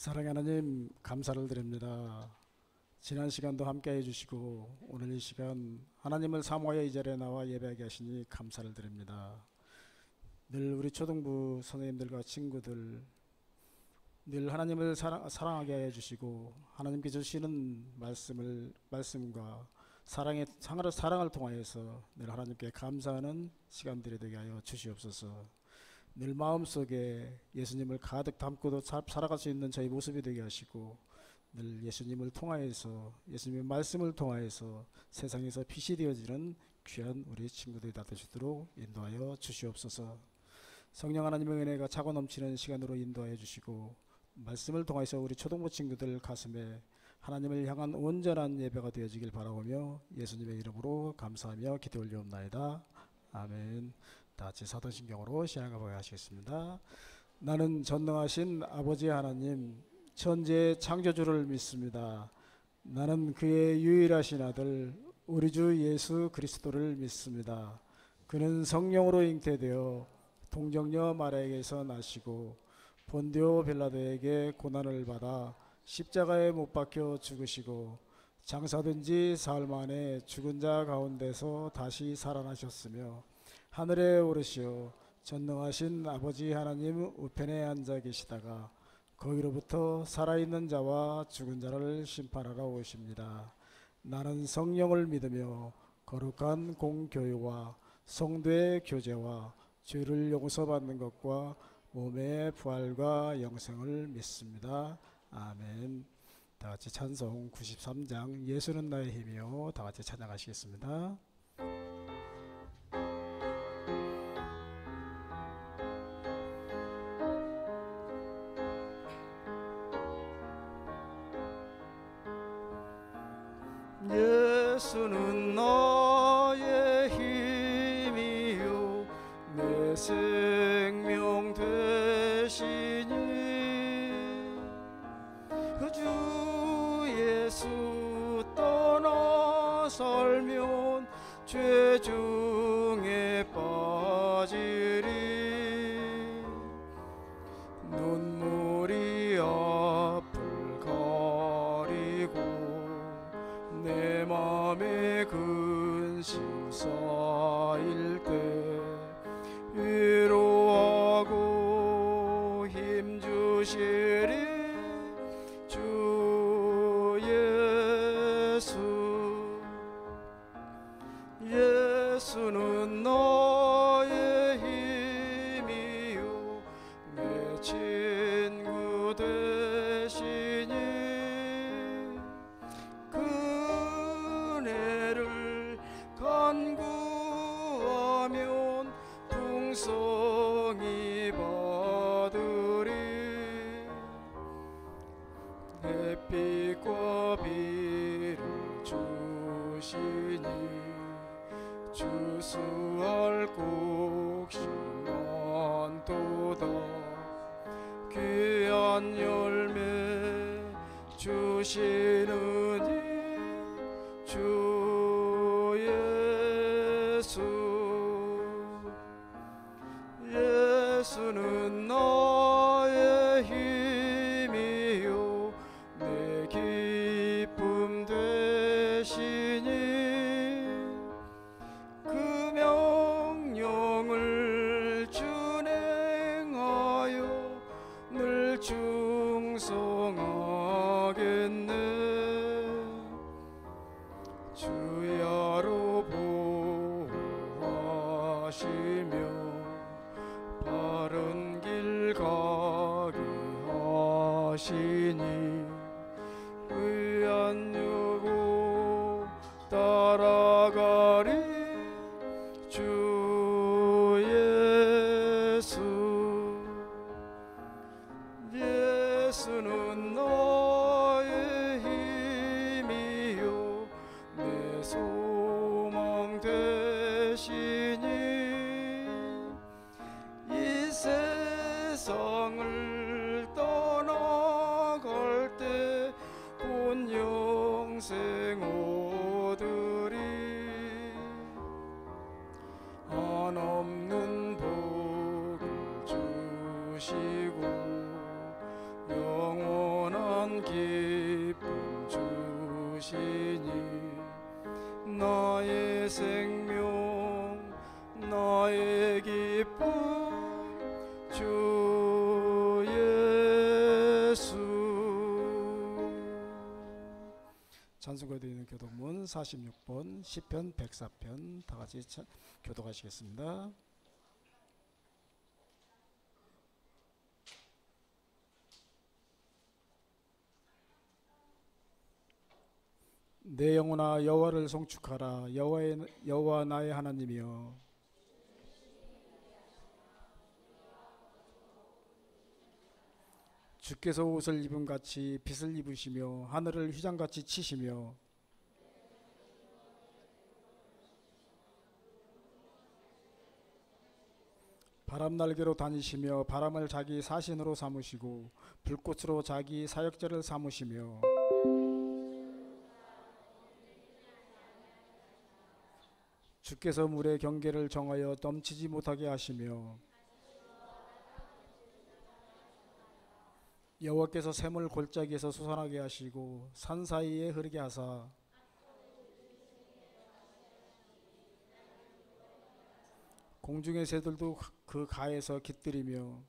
사랑하는 하나님, 감사를 드립니다. 지난 시간도 함께 해주시고 오늘 이 시간 하나님을 사모하여 이 자리에 나와 예배하게 하시니 감사를 드립니다. 늘 우리 초등부 선생님들과 친구들 늘 하나님을 사랑하게 해주시고 하나님께서 주시는 말씀과 사랑을 통하여서 늘 하나님께 감사하는 시간들이 되게 하여 주시옵소서. 늘 마음속에 예수님을 가득 담고도 살아갈 수 있는 저희 모습이 되게 하시고 늘 예수님을 통하여서 예수님의 말씀을 통하여서 세상에서 빛이 되어지는 귀한 우리 친구들이 다 되시도록 인도하여 주시옵소서. 성령 하나님의 은혜가 차고 넘치는 시간으로 인도하여 주시고 말씀을 통해서 우리 초등부 친구들 가슴에 하나님을 향한 온전한 예배가 되어지길 바라오며 예수님의 이름으로 감사하며 기도 올리옵나이다. 아멘. 다같이 사도신경으로 시작하도록 하시겠습니다. 나는 전능하신 아버지 하나님 천지의 창조주를 믿습니다. 나는 그의 유일하신 아들 우리 주 예수 그리스도를 믿습니다. 그는 성령으로 잉태되어 동정녀 마리아에게서 나시고 본디오 빌라도에게 고난을 받아 십자가에 못 박혀 죽으시고 장사된 지 사흘 만에 죽은 자 가운데서 다시 살아나셨으며 하늘에 오르시어 전능하신 아버지 하나님 우편에 앉아 계시다가 거기로부터 살아있는 자와 죽은 자를 심판하러 오십니다. 나는 성령을 믿으며 거룩한 공교회와 성도의 교제와 죄를 용서받는 것과 몸의 부활과 영생을 믿습니다. 아멘. 다같이 찬송 93장 예수는 나의 힘이요 다같이 찬양하시겠습니다. 예수는 나의 힘이요 내 생명 되시니 그 주 예수 떠나 살면 죄 중에 빠지리 눈물이 앞을 가리고 내 맘에 근심 쌓일 때 위로하고 힘주시리 주 예수. 예수는 나의 힘이요 내 친구 되시니 그네를 간구하면 풍성히 받으리 햇빛과 비를 주시니 주수할 곡식만 도다 귀한 열매 주시느니 주 예수. 예수는 나의 힘이요 내 기쁨 되시니 그 명령을 준행하여 늘 충성하겠네 주야로 보호하시며 바른 길 가게 하시니 의한 유고 따라가리 주 예수. 예수는 나의 힘이요 내 소망 되시니 이 세상을 떠나갈 때 본 영생 얻으리 한없는 복을 주시고 영원 나의 생명 나의 기쁨 주 예수. 찬송가 드리는 교독문 46번 시편 104편 다 같이 교독하시겠습니다. 내 영혼아 여호와를 송축하라. 여호와 나의 하나님이여. 주께서 옷을 입은 같이 빛을 입으시며 하늘을 휘장같이 치시며 바람 날개로 다니시며 바람을 자기 사신으로 삼으시고 불꽃으로 자기 사역자를 삼으시며 주께서 물의 경계를 정하여 넘치지 못하게 하시며 여호와께서 샘을 골짜기에서 솟아나게 하시고 산 사이에 흐르게 하사 공중의 새들도 그 가에서 깃들이며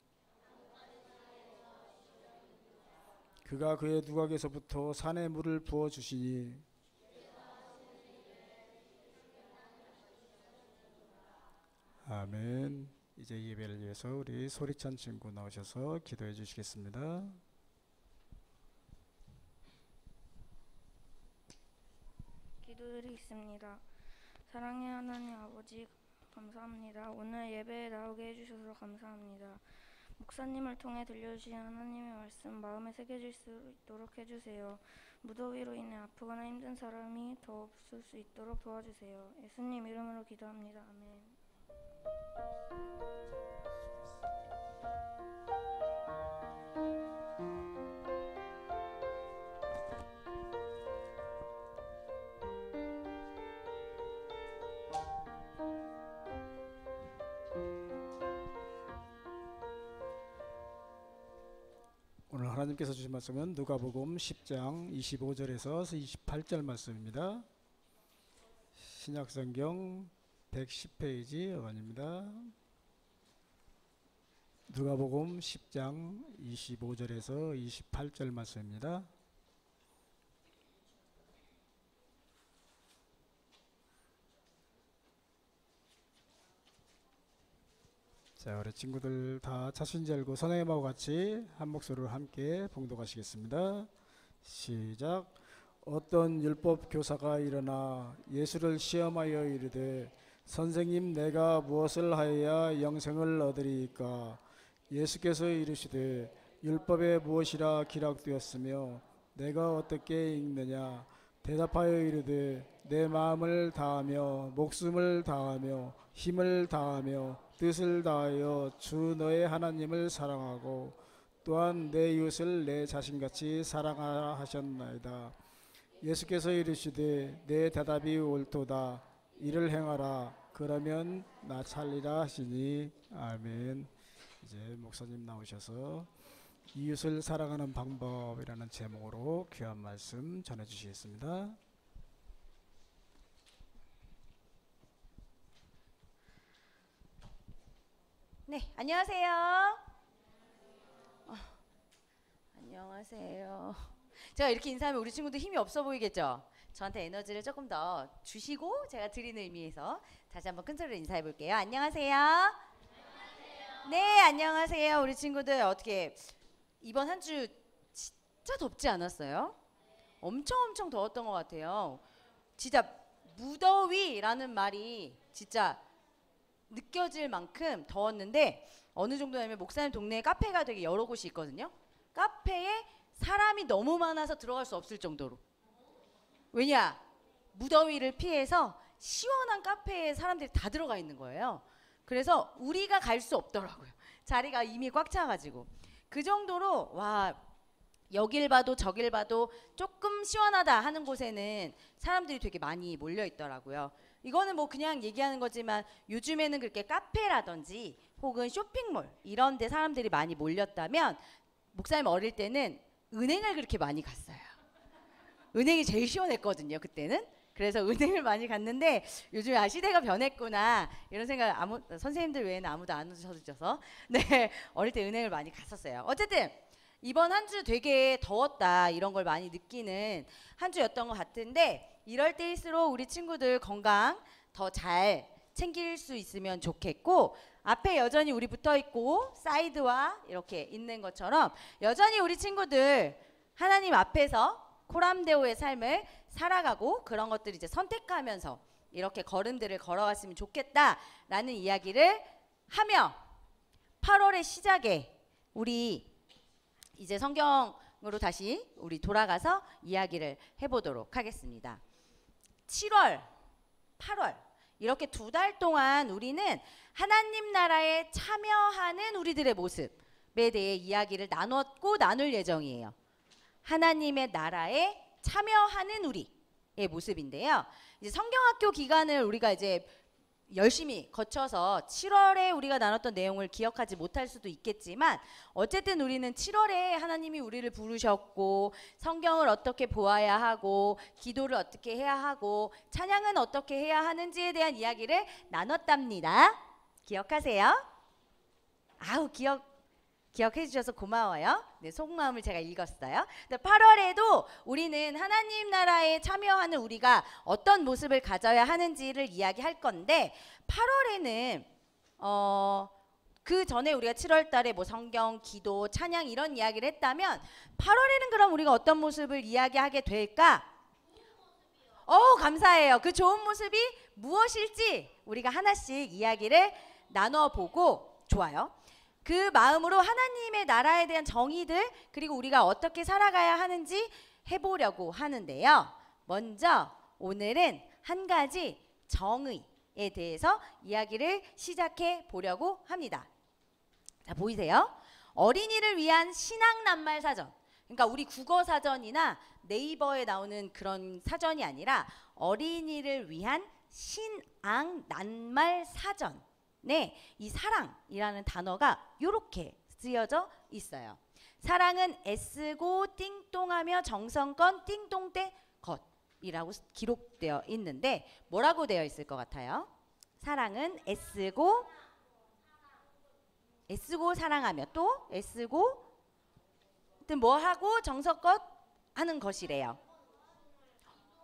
그가 그의 누각에서부터 산에 물을 부어주시니 아멘. 이제 예배를 위해서 우리 소리찬 친구 나오셔서 기도해 주시겠습니다. 기도드리겠습니다. 사랑의 하나님 아버지 감사합니다. 오늘 예배에 나오게 해주셔서 감사합니다. 목사님을 통해 들려주신 하나님의 말씀 마음에 새겨질 수 있도록 해주세요. 무더위로 인해 아프거나 힘든 사람이 더 없을 수 있도록 도와주세요. 예수님 이름으로 기도합니다. 아멘. 오늘 하나님께서 주신 말씀은 누가복음 10장 25절에서 28절 말씀입니다. 신약성경 110페이지 어간입니다. 누가복음 10장 25절에서 28절 말씀입니다. 자, 우리 친구들 다 자신지 알고 선생님하고 같이 한 목소리로 함께 봉독하시겠습니다. 시작. 어떤 율법 교사가 일어나 예수를 시험하여 이르되 선생님 내가 무엇을 하여야 영생을 얻으리이까? 예수께서 이르시되 율법에 무엇이라 기록되었으며 내가 어떻게 읽느냐? 대답하여 이르되 내 마음을 다하며 목숨을 다하며 힘을 다하며 뜻을 다하여 주 너의 하나님을 사랑하고 또한 내 이웃을 내 자신같이 사랑하라 하셨나이다. 예수께서 이르시되 내 대답이 옳도다. 이를 행하라. 그러면 나 살리라 하시니 아멘. 이제 목사님 나오셔서 이웃을 사랑하는 방법이라는 제목으로 귀한 말씀 전해주시겠습니다. 네, 안녕하세요. 안녕하세요. 제가 이렇게 인사하면 우리 친구들 힘이 없어 보이겠죠? 저한테 에너지를 조금 더 주시고 제가 드리는 의미에서 다시 한번 큰 소리로 인사해 볼게요. 안녕하세요. 안녕하세요. 네, 안녕하세요. 우리 친구들 어떻게 이번 한 주 진짜 덥지 않았어요? 엄청 더웠던 것 같아요. 진짜 무더위라는 말이 진짜 느껴질 만큼 더웠는데 어느 정도냐면 목사님 동네에 카페가 되게 여러 곳이 있거든요. 카페에 사람이 너무 많아서 들어갈 수 없을 정도로. 왜냐? 무더위를 피해서 시원한 카페에 사람들이 다 들어가 있는 거예요. 그래서 우리가 갈 수 없더라고요. 자리가 이미 꽉 차가지고. 그 정도로 와, 여길 봐도 저길 봐도 조금 시원하다 하는 곳에는 사람들이 되게 많이 몰려 있더라고요. 이거는 뭐 그냥 얘기하는 거지만 요즘에는 그렇게 카페라든지 혹은 쇼핑몰 이런 데 사람들이 많이 몰렸다면 목사님 어릴 때는 은행을 그렇게 많이 갔어요. 은행이 제일 시원했거든요, 그때는. 그래서 은행을 많이 갔는데 요즘에 시대가 변했구나 이런 생각 선생님들 외에는 아무도 안 웃어주셔서 네 어릴 때 은행을 많이 갔었어요. 어쨌든 이번 한 주 되게 더웠다 이런 걸 많이 느끼는 한 주였던 것 같은데 이럴 때일수록 우리 친구들 건강 더 잘 챙길 수 있으면 좋겠고 앞에 여전히 우리 붙어 있고 사이드와 이렇게 있는 것처럼 여전히 우리 친구들 하나님 앞에서 코람데오의 삶을 살아가고 그런 것들을 이제 선택하면서 이렇게 걸음들을 걸어갔으면 좋겠다라는 이야기를 하며 8월의 시작에 우리 이제 성경으로 다시 우리 돌아가서 이야기를 해보도록 하겠습니다. 7월, 8월 이렇게 2달 동안 우리는 하나님 나라에 참여하는 우리들의 모습에 대해 이야기를 나눴고 나눌 예정이에요. 하나님의 나라에 참여하는 우리의 모습인데요. 이제 성경학교 기간을 우리가 이제 열심히 거쳐서 7월에 우리가 나눴던 내용을 기억하지 못할 수도 있겠지만 어쨌든 우리는 7월에 하나님이 우리를 부르셨고 성경을 어떻게 보아야 하고 기도를 어떻게 해야 하고 찬양은 어떻게 해야 하는지에 대한 이야기를 나눴답니다. 기억하세요? 아우 기억해 주셔서 고마워요. 네, 속마음을 제가 읽었어요. 8월에도 우리는 하나님 나라에 참여하는 우리가 어떤 모습을 가져야 하는지를 이야기할 건데 8월에는 그 전에 우리가 7월 달에 뭐 성경, 기도, 찬양 이런 이야기를 했다면 8월에는 그럼 우리가 어떤 모습을 이야기하게 될까? 감사해요. 그 좋은 모습이 무엇일지 우리가 하나씩 이야기를 나눠보고 좋아요. 그 마음으로 하나님의 나라에 대한 정의들 그리고 우리가 어떻게 살아가야 하는지 해보려고 하는데요. 먼저 오늘은 한 가지 정의에 대해서 이야기를 시작해 보려고 합니다. 자, 보이세요? 어린이를 위한 신앙 낱말 사전. 그러니까 우리 국어 사전이나 네이버에 나오는 그런 사전이 아니라 어린이를 위한 신앙 낱말 사전. 네, 이 사랑이라는 단어가 이렇게 쓰여져 있어요. 사랑은 애쓰고 띵똥하며 정성껏 띵똥대 것이라고 기록되어 있는데 뭐라고 되어 있을 것 같아요? 사랑은 애쓰고 사랑하며 또 애쓰고 뭐 하고 정성껏 하는 것이래요.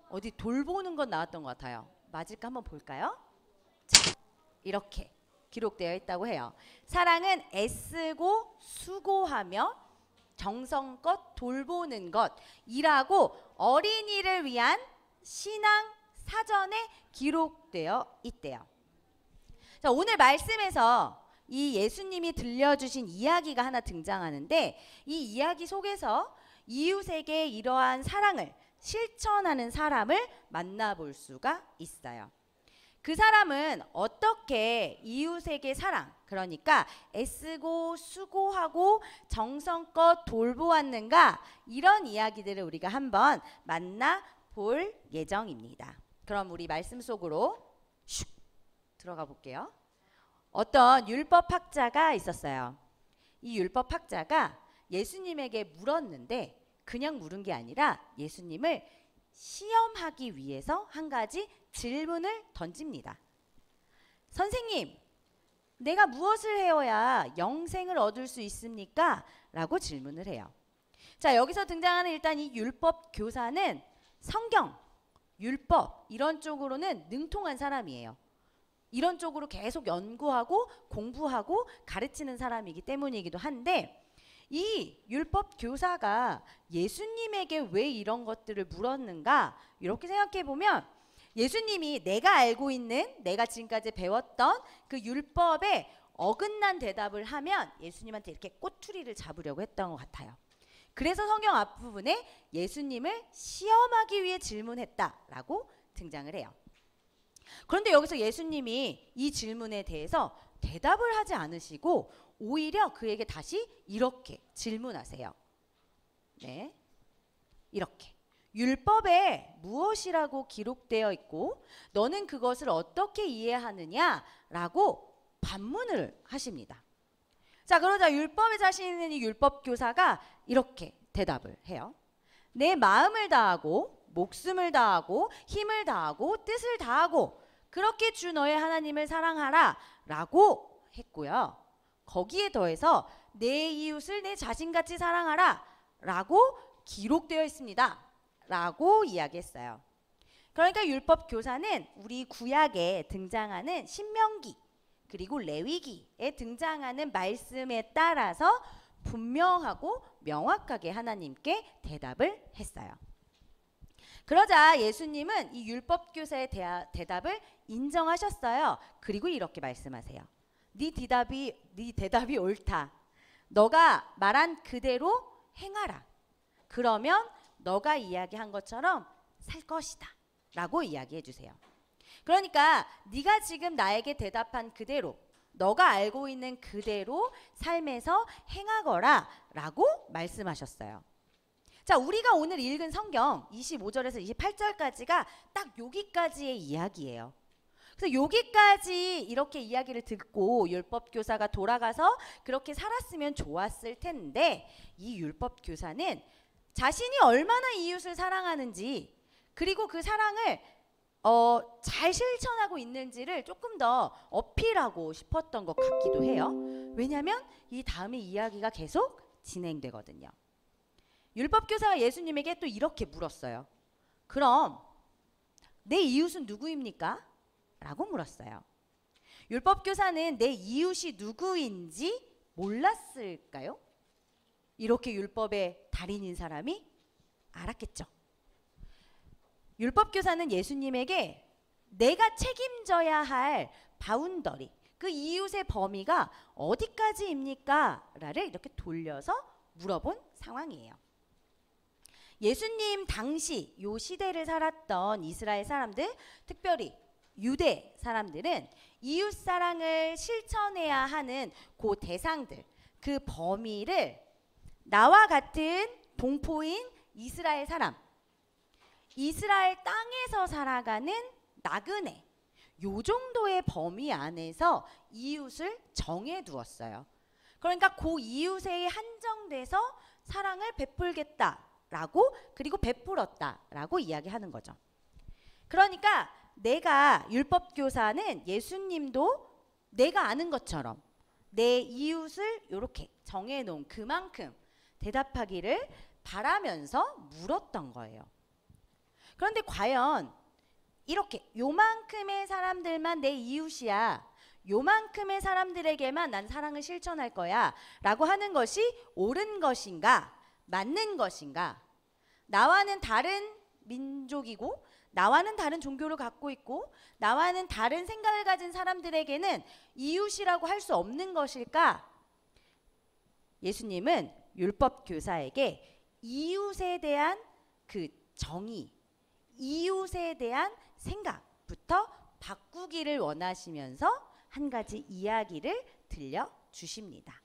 어디 돌보는 것 나왔던 것 같아요. 맞을까 한번 볼까요? 자, 이렇게 기록되어 있다고 해요. 사랑은 애쓰고 수고하며 정성껏 돌보는 것이라고 어린이를 위한 신앙 사전에 기록되어 있대요. 자, 오늘 말씀에서 이 예수님이 들려주신 이야기가 하나 등장하는데 이 이야기 속에서 이웃에게 이러한 사랑을 실천하는 사람을 만나볼 수가 있어요. 그 사람은 어떻게 이웃에게 사랑, 그러니까 애쓰고 수고하고 정성껏 돌보았는가 이런 이야기들을 우리가 한번 만나볼 예정입니다. 그럼 우리 말씀 속으로 슉 들어가 볼게요. 어떤 율법학자가 있었어요. 이 율법학자가 예수님에게 물었는데 그냥 물은 게 아니라 예수님을 시험하기 위해서 한 가지 질문을 던집니다. 선생님, 내가 무엇을 해야 영생을 얻을 수 있습니까? 라고 질문을 해요. 자, 여기서 등장하는 일단 이 율법 교사는 성경, 율법 이런 쪽으로는 능통한 사람이에요. 이런 쪽으로 계속 연구하고 공부하고 가르치는 사람이기 때문이기도 한데 이 율법 교사가 예수님에게 왜 이런 것들을 물었는가 이렇게 생각해 보면 예수님이 내가 알고 있는 내가 지금까지 배웠던 그 율법에 어긋난 대답을 하면 예수님한테 이렇게 꼬투리를 잡으려고 했던 것 같아요. 그래서 성경 앞부분에 예수님을 시험하기 위해 질문했다라고 등장을 해요. 그런데 여기서 예수님이 이 질문에 대해서 대답을 하지 않으시고 오히려 그에게 다시 이렇게 질문하세요. 네, 이렇게. 율법에 무엇이라고 기록되어 있고 너는 그것을 어떻게 이해하느냐라고 반문을 하십니다. 자, 그러자 율법에 자신 있는 이 율법 교사가 이렇게 대답을 해요. 내 마음을 다하고 목숨을 다하고 힘을 다하고 뜻을 다하고 그렇게 주 너의 하나님을 사랑하라 라고 했고요. 거기에 더해서 내 이웃을 내 자신같이 사랑하라 라고 기록되어 있습니다 라고 이야기했어요. 그러니까 율법 교사는 우리 구약에 등장하는 신명기 그리고 레위기에 등장하는 말씀에 따라서 분명하고 명확하게 하나님께 대답을 했어요. 그러자 예수님은 이 율법 교사의 대답을 인정하셨어요. 그리고 이렇게 말씀하세요. 네 대답이 옳다. 너가 말한 그대로 행하라. 그러면 너가 이야기한 것처럼 살 것이다. 라고 이야기해 주세요. 그러니까 네가 지금 나에게 대답한 그대로 너가 알고 있는 그대로 삶에서 행하거라 라고 말씀하셨어요. 자, 우리가 오늘 읽은 성경 25절에서 28절까지가 딱 여기까지의 이야기예요. 그래서 여기까지 이렇게 이야기를 듣고 율법 교사가 돌아가서 그렇게 살았으면 좋았을 텐데 이 율법 교사는 자신이 얼마나 이웃을 사랑하는지 그리고 그 사랑을 잘 실천하고 있는지를 조금 더 어필하고 싶었던 것 같기도 해요. 왜냐하면 이 다음에 이야기가 계속 진행되거든요. 율법교사가 예수님에게 또 이렇게 물었어요. 그럼 내 이웃은 누구입니까? 라고 물었어요. 율법교사는 내 이웃이 누구인지 몰랐을까요? 이렇게 율법의 달인인 사람이 알았겠죠. 율법교사는 예수님에게 내가 책임져야 할 바운더리, 그 이웃의 범위가 어디까지입니까? 라를 이렇게 돌려서 물어본 상황이에요. 예수님 당시 요 시대를 살았던 이스라엘 사람들, 특별히 유대 사람들은 이웃 사랑을 실천해야 하는 그 대상들, 그 범위를 나와 같은 동포인 이스라엘 사람, 이스라엘 땅에서 살아가는 나그네, 요 정도의 범위 안에서 이웃을 정해두었어요. 그러니까 그 이웃에 한정돼서 사랑을 베풀겠다라고, 그리고 베풀었다라고 이야기하는 거죠. 그러니까 내가 율법교사는 예수님도 내가 아는 것처럼 내 이웃을 이렇게 정해놓은 그만큼 대답하기를 바라면서 물었던 거예요. 그런데 과연 이렇게 요만큼의 사람들만 내 이웃이야, 요만큼의 사람들에게만 난 사랑을 실천할 거야 라고 하는 것이 옳은 것인가, 맞는 것인가, 나와는 다른 민족이고 나와는 다른 종교를 갖고 있고 나와는 다른 생각을 가진 사람들에게는 이웃이라고 할 수 없는 것일까? 예수님은 율법 교사에게 이웃에 대한 그 정의, 이웃에 대한 생각부터 바꾸기를 원하시면서 한 가지 이야기를 들려주십니다.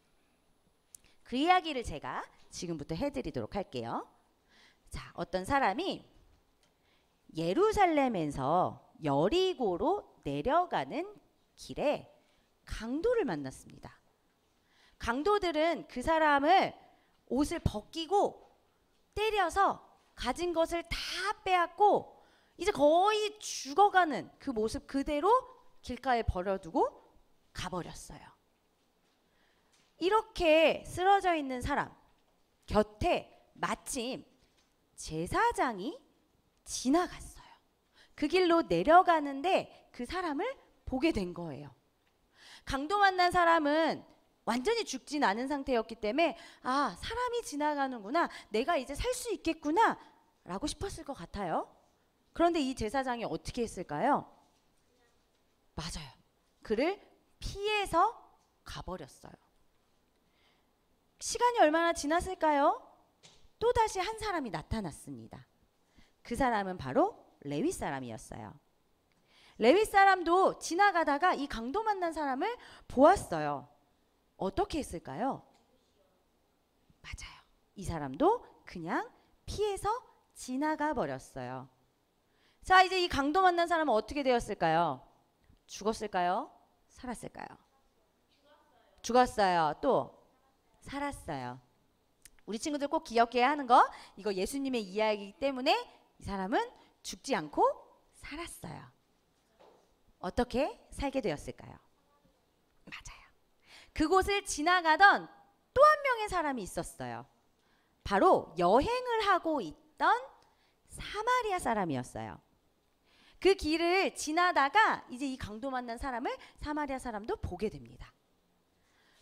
그 이야기를 제가 지금부터 해드리도록 할게요. 자, 어떤 사람이 예루살렘에서 여리고로 내려가는 길에 강도를 만났습니다. 강도들은 그 사람을 옷을 벗기고 때려서 가진 것을 다 빼앗고 이제 거의 죽어가는 그 모습 그대로 길가에 버려두고 가버렸어요. 이렇게 쓰러져 있는 사람 곁에 마침 제사장이 지나갔어요. 그 길로 내려가는데 그 사람을 보게 된 거예요. 강도 만난 사람은 완전히 죽진 않은 상태였기 때문에 아, 사람이 지나가는구나, 내가 이제 살 수 있겠구나 라고 싶었을 것 같아요. 그런데 이 제사장이 어떻게 했을까요? 맞아요. 그를 피해서 가버렸어요. 시간이 얼마나 지났을까요? 또다시 한 사람이 나타났습니다. 그 사람은 바로 레위 사람이었어요. 레위 사람도 지나가다가 이 강도 만난 사람을 보았어요. 어떻게 했을까요? 맞아요. 이 사람도 그냥 피해서 지나가 버렸어요. 자, 이제 이 강도 만난 사람은 어떻게 되었을까요? 죽었을까요? 살았을까요? 죽었어요. 또 살았어요. 우리 친구들 꼭 기억해야 하는 거, 이거 예수님의 이야기이기 때문에 이 사람은 죽지 않고 살았어요. 어떻게 살게 되었을까요? 맞아요. 그곳을 지나가던 또 한 명의 사람이 있었어요. 바로 여행을 하고 있던 사마리아 사람이었어요. 그 길을 지나다가 이제 이 강도 만난 사람을 사마리아 사람도 보게 됩니다.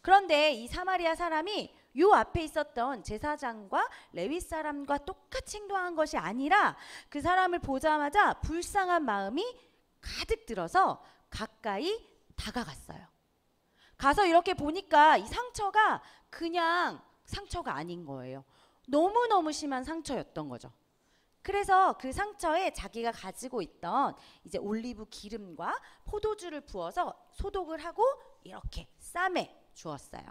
그런데 이 사마리아 사람이 요 앞에 있었던 제사장과 레위 사람과 똑같이 행동한 것이 아니라 그 사람을 보자마자 불쌍한 마음이 가득 들어서 가까이 다가갔어요. 가서 이렇게 보니까 이 상처가 그냥 상처가 아닌 거예요. 너무너무 심한 상처였던 거죠. 그래서 그 상처에 자기가 가지고 있던 이제 올리브 기름과 포도주를 부어서 소독을 하고 이렇게 쌈에 주었어요.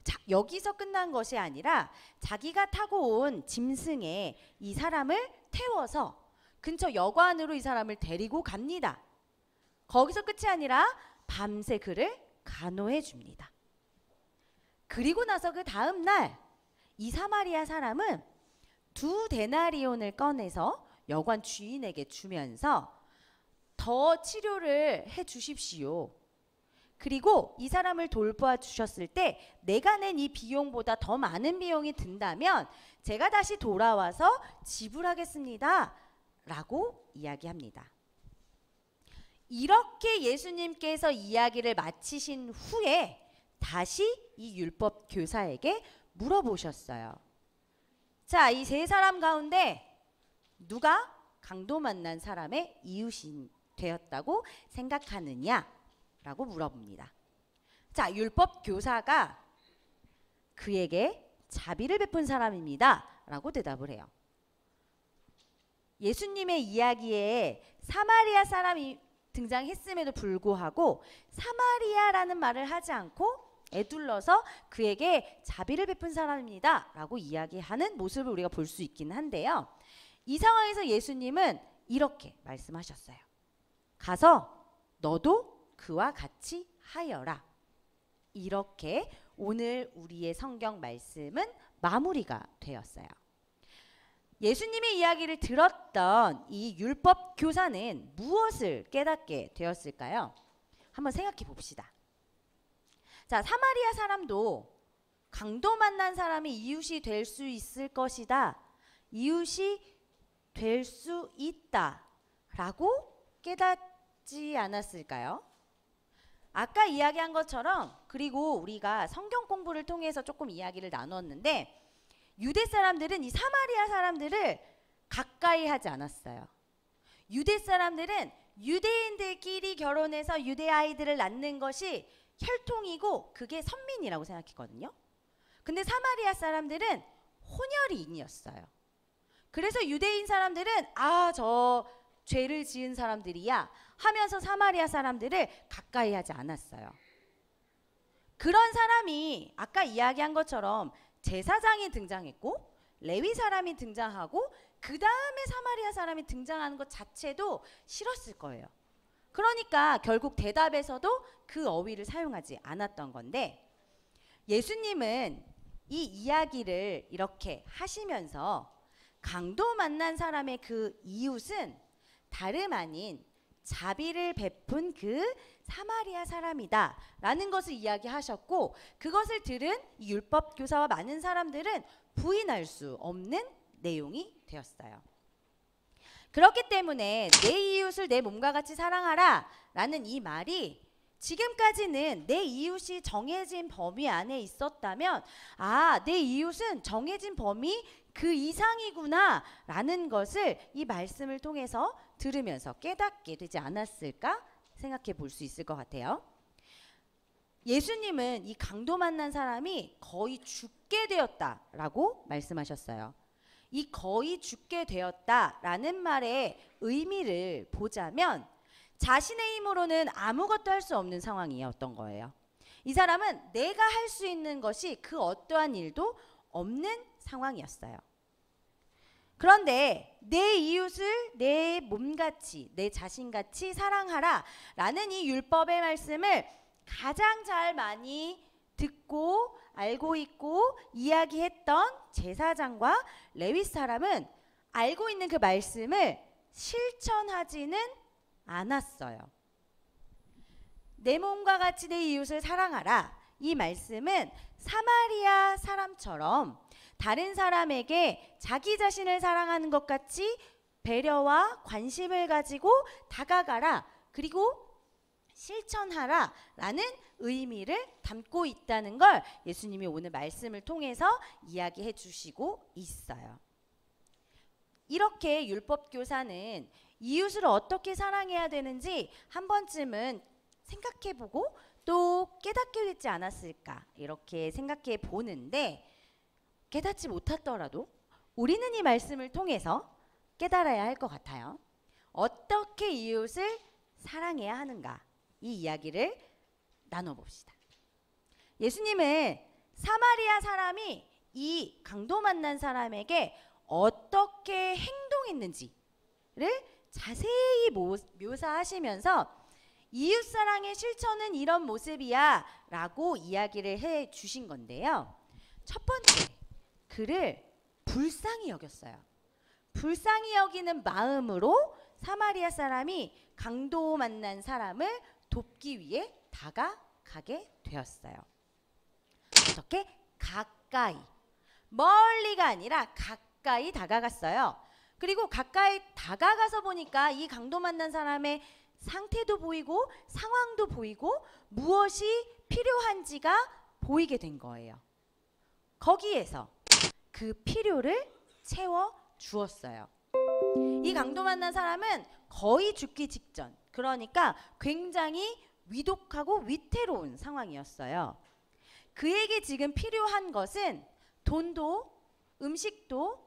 자, 여기서 끝난 것이 아니라 자기가 타고 온 짐승에 이 사람을 태워서 근처 여관으로 이 사람을 데리고 갑니다. 거기서 끝이 아니라 밤새 그를 간호해 줍니다. 그리고 나서 그 다음 날 이 사마리아 사람은 2데나리온을 꺼내서 여관 주인에게 주면서 더 치료를 해 주십시오. 그리고 이 사람을 돌봐 주셨을 때 내가 낸 이 비용보다 더 많은 비용이 든다면 제가 다시 돌아와서 지불하겠습니다. 라고 이야기합니다. 이렇게 예수님께서 이야기를 마치신 후에 다시 이 율법 교사에게 물어보셨어요. 자, 이 세 사람 가운데 누가 강도 만난 사람의 이웃이 되었다고 생각하느냐? 라고 물어봅니다. 자, 율법 교사가 그에게 자비를 베푼 사람입니다. 라고 대답을 해요. 예수님의 이야기에 사마리아 사람이 등장했음에도 불구하고 사마리아라는 말을 하지 않고 에둘러서 그에게 자비를 베푼 사람입니다. 라고 이야기하는 모습을 우리가 볼 수 있긴 한데요. 이 상황에서 예수님은 이렇게 말씀하셨어요. 가서 너도 그와 같이 하여라. 이렇게 오늘 우리의 성경 말씀은 마무리가 되었어요. 예수님의 이야기를 들었던 이 율법 교사는 무엇을 깨닫게 되었을까요? 한번 생각해 봅시다. 자, 사마리아 사람도 강도 만난 사람이 이웃이 될 수 있을 것이다. 이웃이 될 수 있다. 라고 깨닫지 않았을까요? 아까 이야기한 것처럼 그리고 우리가 성경 공부를 통해서 조금 이야기를 나눴는데 유대 사람들은 이 사마리아 사람들을 가까이 하지 않았어요. 유대 사람들은 유대인들끼리 결혼해서 유대 아이들을 낳는 것이 혈통이고 그게 선민이라고 생각했거든요. 근데 사마리아 사람들은 혼혈인이었어요. 그래서 유대인 사람들은 저 죄를 지은 사람들이야 하면서 사마리아 사람들을 가까이 하지 않았어요. 그런 사람이 아까 이야기한 것처럼 제사장이 등장했고 레위 사람이 등장하고 그 다음에 사마리아 사람이 등장하는 것 자체도 싫었을 거예요. 그러니까 결국 대답에서도 그 어휘를 사용하지 않았던 건데 예수님은 이 이야기를 이렇게 하시면서 강도 만난 사람의 그 이웃은 다름 아닌 자비를 베푼 그 사마리아 사람이다 라는 것을 이야기하셨고 그것을 들은 이 율법 교사와 많은 사람들은 부인할 수 없는 내용이 되었어요. 그렇기 때문에 내 이웃을 내 몸과 같이 사랑하라 라는 이 말이 지금까지는 내 이웃이 정해진 범위 안에 있었다면 내 이웃은 정해진 범위 그 이상이구나 라는 것을 이 말씀을 통해서 들으면서 깨닫게 되지 않았을까 생각해 볼 수 있을 것 같아요. 예수님은 이 강도 만난 사람이 거의 죽게 되었다라고 말씀하셨어요. 이 거의 죽게 되었다라는 말의 의미를 보자면 자신의 힘으로는 아무것도 할 수 없는 상황이었던 거예요. 이 사람은 내가 할 수 있는 것이 그 어떠한 일도 없는 상황이었어요. 그런데 내 이웃을 내 몸같이 내 자신같이 사랑하라 라는 이 율법의 말씀을 가장 잘 많이 듣고 알고 있고 이야기했던 제사장과 레위 사람은 알고 있는 그 말씀을 실천하지는 않았어요. 내 몸과 같이 내 이웃을 사랑하라. 이 말씀은 사마리아 사람처럼 다른 사람에게 자기 자신을 사랑하는 것 같이 배려와 관심을 가지고 다가가라. 그리고 실천하라 라는 의미를 담고 있다는 걸 예수님이 오늘 말씀을 통해서 이야기해 주시고 있어요. 이렇게 율법교사는 이웃을 어떻게 사랑해야 되는지 한 번쯤은 생각해보고 또 깨닫게 되지 않았을까 이렇게 생각해 보는데, 깨닫지 못하더라도 우리는 이 말씀을 통해서 깨달아야 할 것 같아요. 어떻게 이웃을 사랑해야 하는가, 이 이야기를 나눠봅시다. 예수님은 사마리아 사람이 이 강도 만난 사람에게 어떻게 행동했는지를 자세히 묘사하시면서 이웃사랑의 실천은 이런 모습이야 라고 이야기를 해 주신 건데요. 첫 번째, 그를 불쌍히 여겼어요. 불쌍히 여기는 마음으로 사마리아 사람이 강도 만난 사람을 돕기 위해 다가가게 되었어요. 어떻게? 가까이, 멀리가 아니라 가까이 다가갔어요. 그리고 가까이 다가가서 보니까 이 강도 만난 사람의 상태도 보이고 상황도 보이고 무엇이 필요한지가 보이게 된 거예요. 거기에서 그 필요를 채워 주었어요. 이 강도 만난 사람은 거의 죽기 직전, 그러니까 굉장히 위독하고 위태로운 상황이었어요. 그에게 지금 필요한 것은 돈도 음식도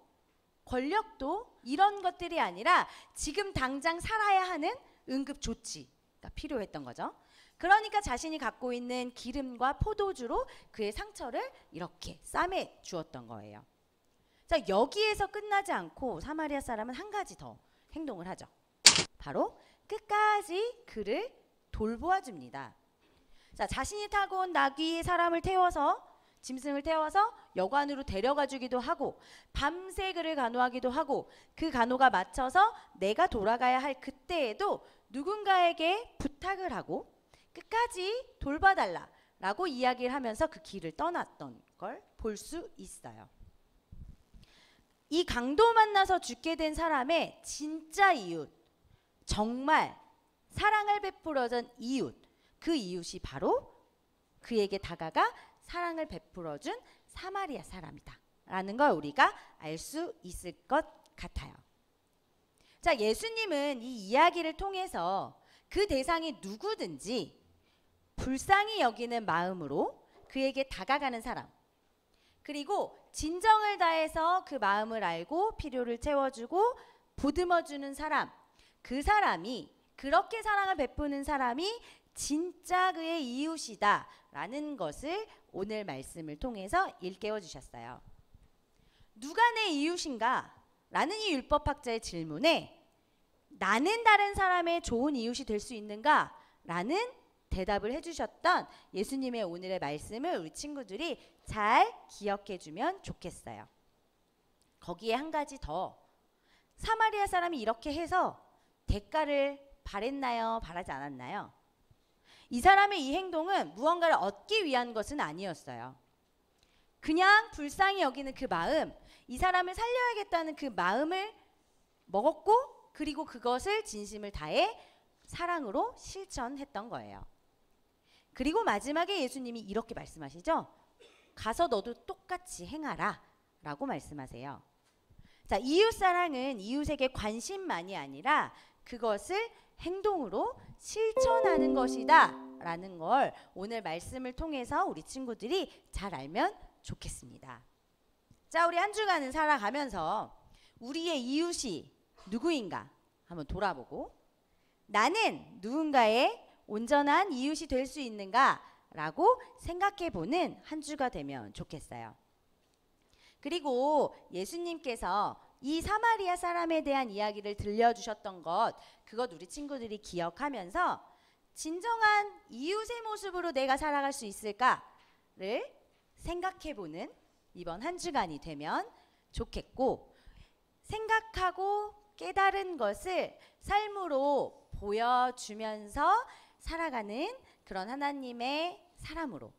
권력도 이런 것들이 아니라 지금 당장 살아야 하는 응급조치가 필요했던 거죠. 그러니까 자신이 갖고 있는 기름과 포도주로 그의 상처를 이렇게 싸매 주었던 거예요. 자, 여기에서 끝나지 않고 사마리아 사람은 한 가지 더 행동을 하죠. 바로 끝까지 그를 돌보아 줍니다. 자, 자신이 타고 온 나귀에 사람을 태워서, 짐승을 태워서 여관으로 데려가 주기도 하고, 밤새 그를 간호하기도 하고, 그 간호가 마쳐서 내가 돌아가야 할 그때에도 누군가에게 부탁을 하고 끝까지 돌봐달라 라고 이야기를 하면서 그 길을 떠났던 걸 볼 수 있어요. 이 강도 만나서 죽게 된 사람의 진짜 이웃, 정말 사랑을 베풀어준 이웃, 그 이웃이 바로 그에게 다가가 사랑을 베풀어준 사마리아 사람이다 라는 걸 우리가 알 수 있을 것 같아요. 자, 예수님은 이 이야기를 통해서 그 대상이 누구든지 불쌍히 여기는 마음으로 그에게 다가가는 사람, 그리고 진정을 다해서 그 마음을 알고 필요를 채워주고 보듬어주는 사람, 그 사람이, 그렇게 사랑을 베푸는 사람이 진짜 그의 이웃이다 라는 것을 오늘 말씀을 통해서 일깨워 주셨어요. 누가 내 이웃인가? 라는 이 율법학자의 질문에 나는 다른 사람의 좋은 이웃이 될 수 있는가? 라는 대답을 해주셨던 예수님의 오늘의 말씀을 우리 친구들이 잘 기억해 주면 좋겠어요. 거기에 한 가지 더, 사마리아 사람이 이렇게 해서 대가를 바랬나요? 바라지 않았나요? 이 사람의 이 행동은 무언가를 얻기 위한 것은 아니었어요. 그냥 불쌍히 여기는 그 마음, 이 사람을 살려야겠다는 그 마음을 먹었고, 그리고 그것을 진심을 다해 사랑으로 실천했던 거예요. 그리고 마지막에 예수님이 이렇게 말씀하시죠. 가서 너도 똑같이 행하라 라고 말씀하세요. 자, 이웃사랑은 이웃에게 관심만이 아니라 그것을 행동으로 실천하는 것이다 라는 걸 오늘 말씀을 통해서 우리 친구들이 잘 알면 좋겠습니다. 자, 우리 한 주간은 살아가면서 우리의 이웃이 누구인가 한번 돌아보고, 나는 누군가의 온전한 이웃이 될 수 있는가 라고 생각해보는 한 주가 되면 좋겠어요. 그리고 예수님께서 이 사마리아 사람에 대한 이야기를 들려주셨던 것, 그것 우리 친구들이 기억하면서 진정한 이웃의 모습으로 내가 살아갈 수 있을까를 생각해보는 이번 한 주간이 되면 좋겠고, 생각하고 깨달은 것을 삶으로 보여주면서 살아가는 그런 하나님의 사람으로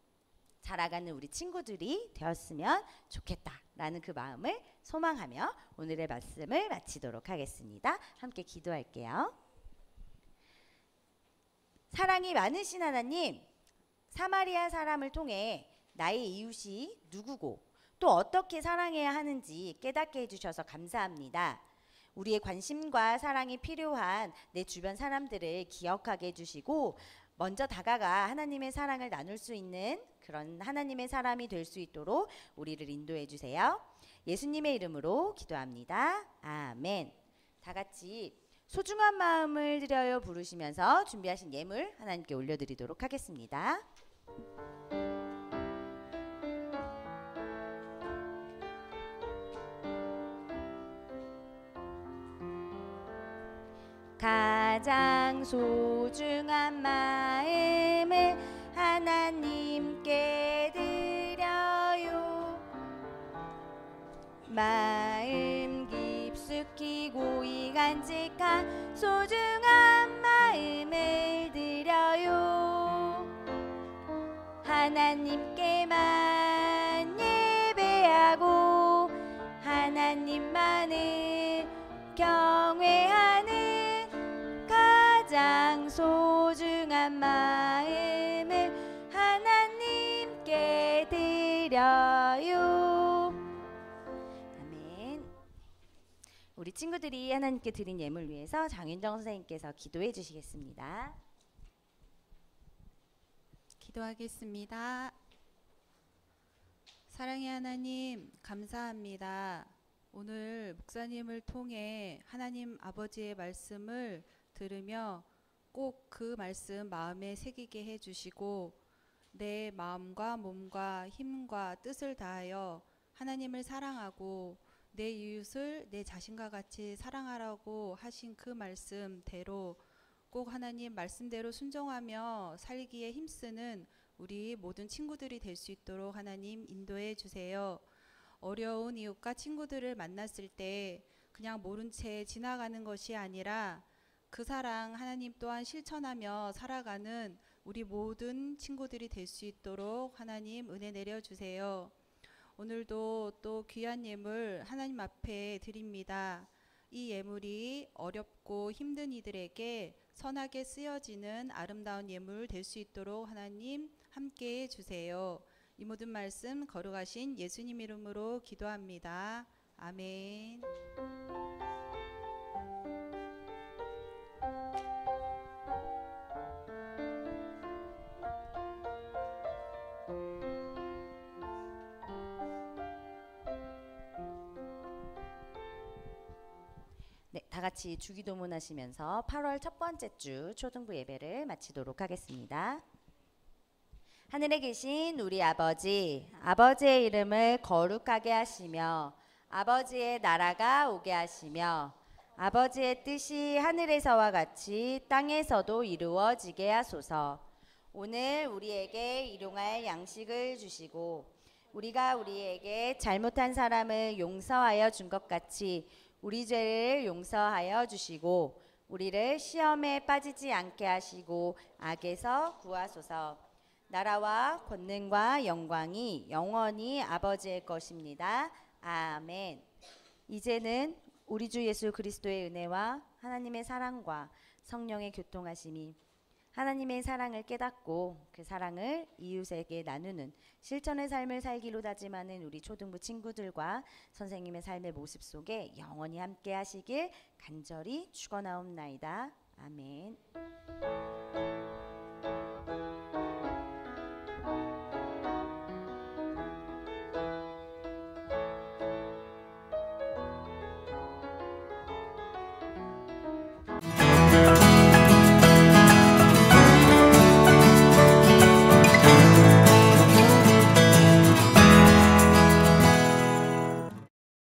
자라가는 우리 친구들이 되었으면 좋겠다라는 그 마음을 소망하며 오늘의 말씀을 마치도록 하겠습니다. 함께 기도할게요. 사랑이 많으신 하나님, 사마리아 사람을 통해 나의 이웃이 누구고 또 어떻게 사랑해야 하는지 깨닫게 해주셔서 감사합니다. 우리의 관심과 사랑이 필요한 내 주변 사람들을 기억하게 해주시고 먼저 다가가 하나님의 사랑을 나눌 수 있는 그런 하나님의 사람이 될 수 있도록 우리를 인도해 주세요. 예수님의 이름으로 기도합니다. 아멘. 다 같이 소중한 마음을 드려요 부르시면서 준비하신 예물 하나님께 올려드리도록 하겠습니다. 가장 소중한 마음을 하나님께 드려요. 마음 깊숙이 고이 간직한 소중한 마음을 드려요. 하나님께만 예배하고 하나님만을 경외하는 가장 소중한 마음을 하나님께 드려요. 아멘. 우리 친구들이 하나님께 드린 예물 위해서 장윤정 선생님께서 기도해 주시겠습니다. 기도하겠습니다. 사랑의 하나님, 감사합니다. 오늘 목사님을 통해 하나님 아버지의 말씀을 들으며 꼭 그 말씀 마음에 새기게 해주시고 내 마음과 몸과 힘과 뜻을 다하여 하나님을 사랑하고 내 이웃을 내 자신과 같이 사랑하라고 하신 그 말씀대로 꼭 하나님 말씀대로 순종하며 살기에 힘쓰는 우리 모든 친구들이 될 수 있도록 하나님 인도해 주세요. 어려운 이웃과 친구들을 만났을 때 그냥 모른 채 지나가는 것이 아니라 그 사랑 하나님 또한 실천하며 살아가는 우리 모든 친구들이 될 수 있도록 하나님 은혜 내려주세요. 오늘도 또 귀한 예물 하나님 앞에 드립니다. 이 예물이 어렵고 힘든 이들에게 선하게 쓰여지는 아름다운 예물 될 수 있도록 하나님 함께 해주세요. 이 모든 말씀 거룩하신 예수님 이름으로 기도합니다. 아멘. 네, 다 같이 주기도문 하시면서 8월 첫 번째 주 초등부 예배를 마치도록 하겠습니다. 하늘에 계신 우리 아버지, 아버지의 이름을 거룩하게 하시며 아버지의 나라가 오게 하시며 아버지의 뜻이 하늘에서와 같이 땅에서도 이루어지게 하소서. 오늘 우리에게 일용할 양식을 주시고 우리가 우리에게 잘못한 사람을 용서하여 준 것 같이 우리 죄를 용서하여 주시고 우리를 시험에 빠지지 않게 하시고 악에서 구하소서. 나라와 권능과 영광이 영원히 아버지의 것입니다. 아멘. 이제는 우리 주 예수 그리스도의 은혜와 하나님의 사랑과 성령의 교통하심이 하나님의 사랑을 깨닫고 그 사랑을 이웃에게 나누는 실천의 삶을 살기로 다짐하는 우리 초등부 친구들과 선생님의 삶의 모습 속에 영원히 함께 하시길 간절히 축원하옵나이다. 아멘.